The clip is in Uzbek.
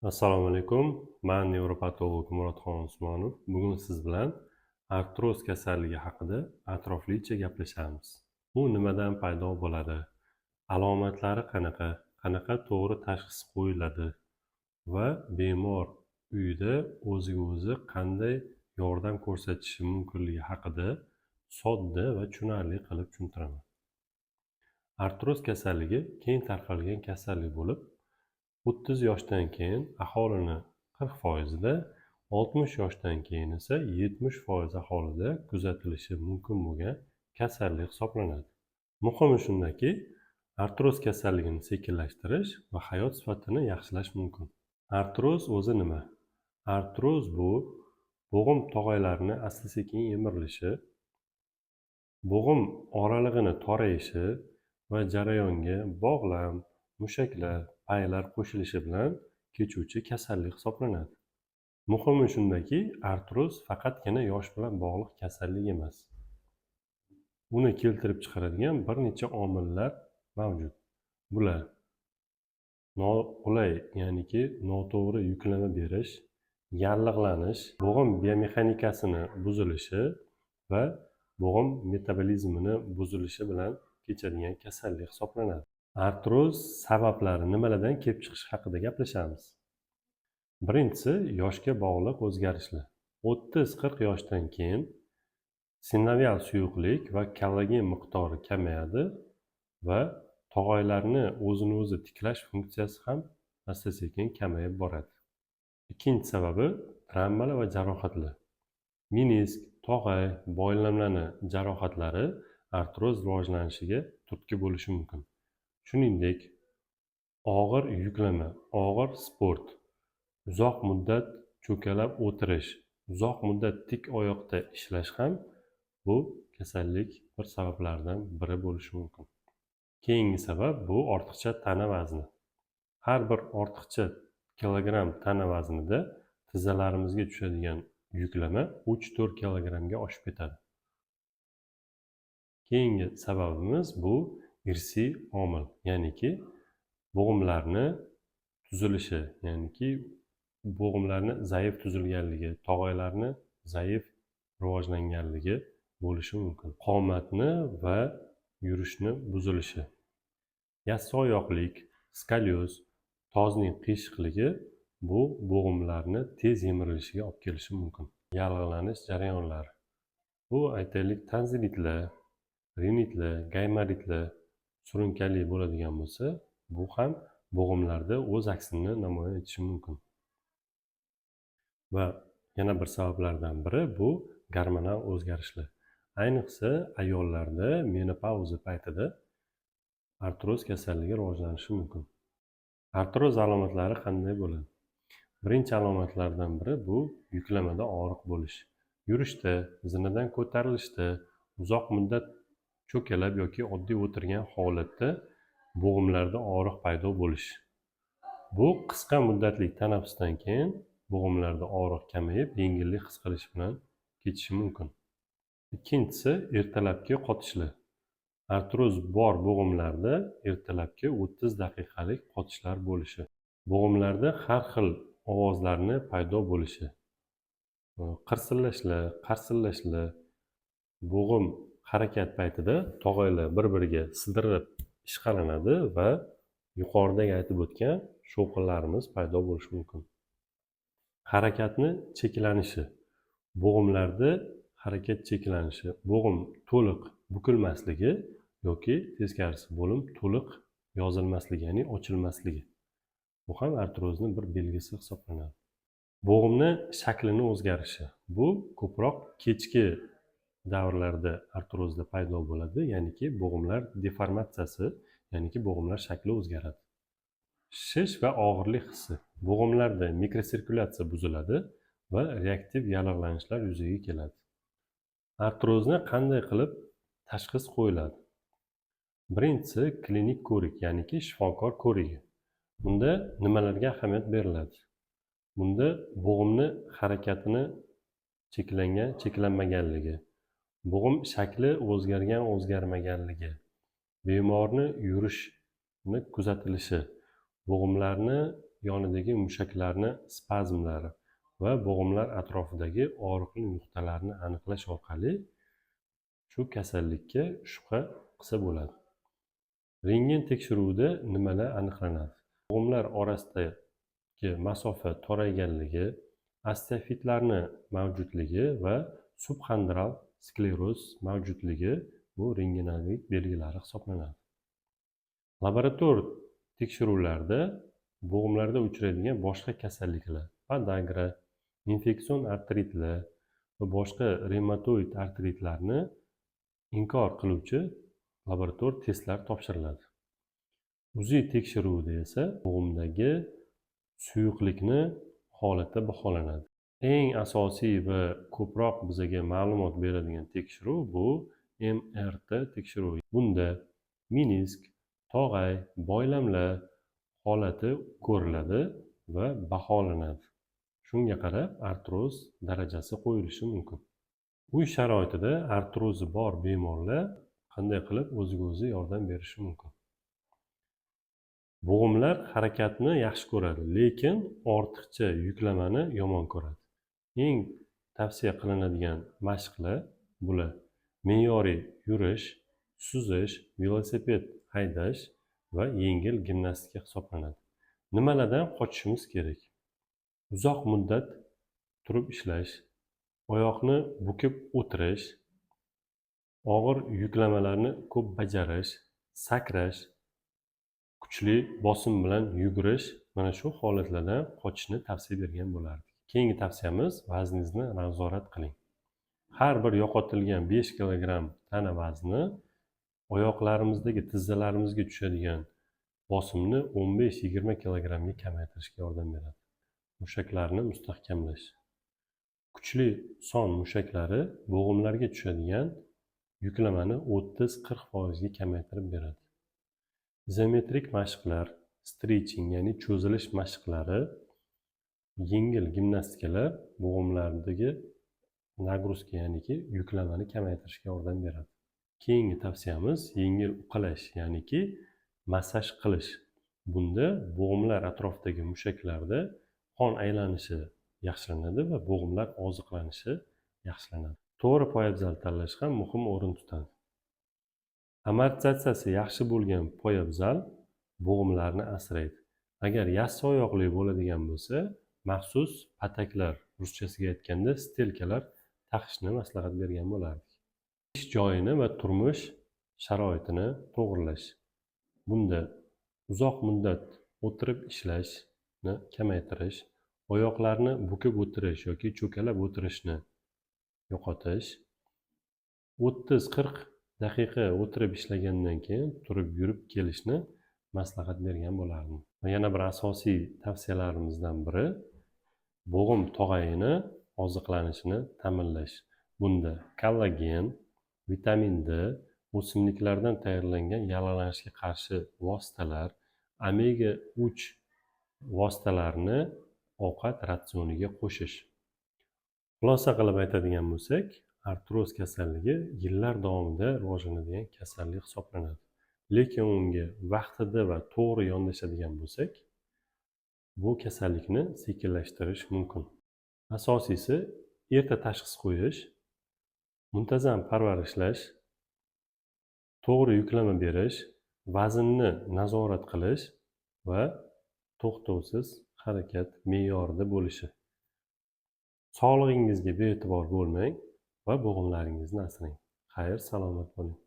Assalomu alaykum. Men nevropatolog Murodxon Usmonov. Bugun siz bilan artroz kasalligi haqida atroflicha gaplashamiz. U nimadan paydo bo'ladi? Alomatlari qanaqa? Qanaqa to'g'ri tashxis qo'yiladi? Va bemor uyida o'ziga o'zi qanday yordam ko'rsatishi mumkinligi haqida sodda va tushunarli qilib tushuntiraman. Artroz kasalligi keng tarqalgan kasallik bo'lib, 30 yoshdan keyin aholini 40%da, 60 yoshdan keyin esa 70% aholida kuzatilishi mumkin bo'lgan kasallik hisoblanadi. Muhimi shundaki, artroz kasalligini sekinlashtirish va hayot sifatini yaxshilash mumkin. Artroz o'zi nima? Artroz bu bo'g'im tog'aylarini asta-sekin yemirilishi, bo'g'im oralig'ini torayishi va jarayonga bog'lam, mushaklar, paylar qo'shilishi bilan kechuvchi kasallik hisoblanadi. Muhimi shundaki, artroz faqatgina yosh bilan bog'liq kasallik emas. Uni keltirib chiqaradigan bir necha omillar mavjud. Bular noqulay, ya'niki noto'g'ri yuklama berish, yallig'lanish, bo'g'im biomexanikasini buzilishi va bo'g'im metabolizmini buzilishi bilan kechadigan kasallik hisoblanadi. Artroz sabablari nimalardan kelib chiqishi haqida gaplashamiz. Birinchisi, yoshga bog'liq o'zgarishlar. 30-40 yoshdan keyin sinovial suyuqlik va kollagen miqdori kamayadi va tog'aylarni o'zini o'zi tiklash funksiyasi ham asta-sekin kamayib boradi. Ikkinchi sababi travmalar va jarohatlar. Menisk, tog'ay, boylamlari jarohatlari artroz rivojlanishiga turtki bo'lishi mumkin. Shuningdek, og'ir yuklama, og'ir sport, uzoq muddat cho'kalab o'tirish, uzoq muddat tik oyoqda ishlash ham bu kasallik bir sabablaridan biri bo'lishi mumkin. Keyingi sabab bu ortiqcha tana vazni. Har bir ortiqcha kilogramm tana vaznida tizzalarimizga tushadigan yuklama 3-4 kilogrammga oshib ketadi. Keyingi sababimiz bu irsiy omil, ya'niki bo'g'imlarni tuzilishi, ya'niki bo'g'imlarni zaif tuzilganligi, tog'aylarni zaif rivojlanganligi bo'lishi mumkin. Qomatni va yurishni buzilishi. Yassioyoqlik, skolyoz, tozning qiyshiqligi bu bo'g'imlarni tez yemirilishiga olib kelishi mumkin. Yallig'lanish jarayonlari. Bu aytaylik tanzilitlar, rinitlar, gaymaritlar surunkali bo'ladigan bo'lsa, bu ham bo'g'imlarda o'z aksini namoyon etishi mumkin. Va yana bir sabablardan biri bu gormonal o'zgarishlar. Ayniqsa ayollarda menopauza paytida artroz kasalligi rivojlanishi mumkin. Artroz alomatlari qanday bo'ladi? Birinchi alomatlardan biri bu yuklamada og'riq bo'lish. Yurishda, zinadan ko'tarilishda, uzoq muddat cho'kalab yoki oddiy o'tirgan holatda bo'g'imlarda og'riq paydo bo'lishi. Bu qisqa muddatli tanaffusdan keyin bo'g'imlarda og'riq kamayib, yengillik his qilish bilan kechishi mumkin. Ikkinchisi, ertalabki qotishlar. Artroz bor bo'g'imlarda ertalabki 30 daqiqalik qotishlar bo'lishi. Bo'g'imlarda har xil ovozlarni paydo bo'lishi. Qirsillashlar, qarsillashlar, bo'g'im harakat paytida tog'aylar bir-biriga sidirib ishqalanadi va yuqoridagi aytib o'tgan shovqinlarimiz paydo bo'lishi mumkin. Harakatni cheklanishi. Bo'g'imlarda harakat cheklanishi, bo'g'im to'liq bukilmasligi yoki teskarisi bo'lim to'liq yozilmasligi, ya'ni ochilmasligi. Bu ham artrozni bir belgisi hisoblanadi. Bo'g'imni shaklini o'zgarishi. Bu ko'proq kechki davrlarda artrozda paydo bo'ladi, ya'niki bo'g'imlar deformatsiyasi, ya'niki bo'g'imlar shakli o'zgaradi. Shishish va og'irlik hissi. Bo'g'imlarda mikrosirkulyatsiya buziladi va reaktiv yallig'lanishlar yuzaga keladi. Artrozni qanday qilib tashxis qo'yiladi? Birinchisi klinik ko'rik, ya'niki shifokor ko'rigi. Bunda nimalarga ahamiyat beriladi? Bunda bo'g'imni harakatini cheklangan, cheklanmaganligi, bo'g'im shakli o'zgargan, o'zgarmaganligi, bemorni yurishni kuzatilishi, bo'g'imlarni yonidagi mushaklarni spazmlari va bo'g'imlar atrofidagi og'riqli nuqtalarni aniqlash orqali shu kasallikka shubha qilsa bo'ladi. Rentgen tekshiruvida nimalar aniqlanadi? Bo'g'imlar orasidagi masofa torayganligi, osteofitlarni mavjudligi va subxondral skleroz mavjudligi bu rentgenologik belgilari hisoblanadi. Laborator tekshiruvlarda bo'g'imlarda uchraydigan boshqa kasalliklar, podagra, infeksion artritlar va boshqa revmatoid artritlarni inkor qiluvchi laborator testlar topshiriladi. UZI tekshiruvida esa bo'g'imdagi suyuqlikni holati baholanadi. Eng asosiy va ko'proq bizga ma'lumot beradigan tekshiruv bu MRT tekshiruvi. Bunda menisk, tog'ay, boylamlar holati ko'riladi va baholanadi. Shunga qarab artroz darajasi qo'yilishi mumkin. Uy sharoitida artrozi bor bemorlar qanday qilib o'ziga o'zi yordam berishi mumkin? Bo'g'imlar harakatni yaxshi ko'radi, lekin ortiqcha yuklamani yomon ko'radi. Eng tavsiya qilinadigan mashqlar bular: me'yoriy yurish, suzish, velosiped haydash va yengil gimnastika hisoblanadi. Nimalardan qochishimiz kerak? Uzoq muddat turib ishlash, oyoqni bukib o'tirish, og'ir yuklamalarni ko'p bajarish, sakrash, kuchli bosim bilan yugurish, mana shu holatlardan qochishni tavsiya bergan bo'lardik. Keyingi tavsiyamiz: vazningizni nazorat qiling. Har bir yo'qotilgan 5 kilogramm tana vazni oyoqlarimizdagi tizzalarimizga tushadigan bosimni 15-20 kilogrammga kamaytirishga yordam beradi. Mushaklarni mustahkamlash. Kuchli son mushaklari bo'g'imlarga tushadigan yuklamani 30-40% ga kamaytirib beradi. Izometrik mashqlar, stretching ya'ni cho'zilish mashqlari, yengil gimnastikalar bo'g'imlardagi nagruzka ya'niki yuklamani kamaytirishga yordam beradi. Keyingi tavsiyamiz yengil uqalash ya'niki massaj qilish. Bunda bo'g'imlar atrofidagi mushaklarda qon aylanishi yaxshilanadi va bo'g'imlar oziqlanishi yaxshilanadi. To'g'ri poyabzal tanlash ham muhim o'rin tutadi. Amortizatsiyasi yaxshi bo'lgan poyabzal bo'g'imlarni asraydi. Agar yassi oyoqli bo'ladigan bo'lsa, maxsus pataklar, ruschasiga aytganda stelkalar taqishni maslahat bergan bo'lardik. Ish joyini va turmush sharoitini to'g'rilash. Bunda uzoq muddat o'tirib ishlashni kamaytirish, oyoqlarni bukib o'tirish yoki cho'kalab o'tirishni yo'qotish, 30-40 daqiqa o'tirib ishlagandan keyin turib yurib kelishni maslahat bergan bo'lardim. Va yana bir asosiy tavsiyalarimizdan biri bo'g'im tog'ayini oziqlanishini ta'minlash. Bunda kollagen, vitamin D, o'simliklardan tayyorlangan yallig'lanishga qarshi vositalar, omega 3 vositalarini ovqat ratsioniga qo'shish. Xulosa qilib aytadigan bo'lsak, artroz kasalligi yillar davomida rivojlanadigan kasallik hisoblanadi. Lekin unga vaqtida va to'g'ri yondashadigan bo'lsak, bu kasallikni sekinlashtirish mumkin. Asosiysi erta tashxis qo'yish, muntazam parvarishlash, to'g'ri yuklama berish, vaznni nazorat qilish va to'xtovsiz harakat me'yorida bo'lishi. Sog'lig'ingizga bee'tibor bo'lmang va bo'g'imlaringizni asrang. Xayr, salomat bo'ling.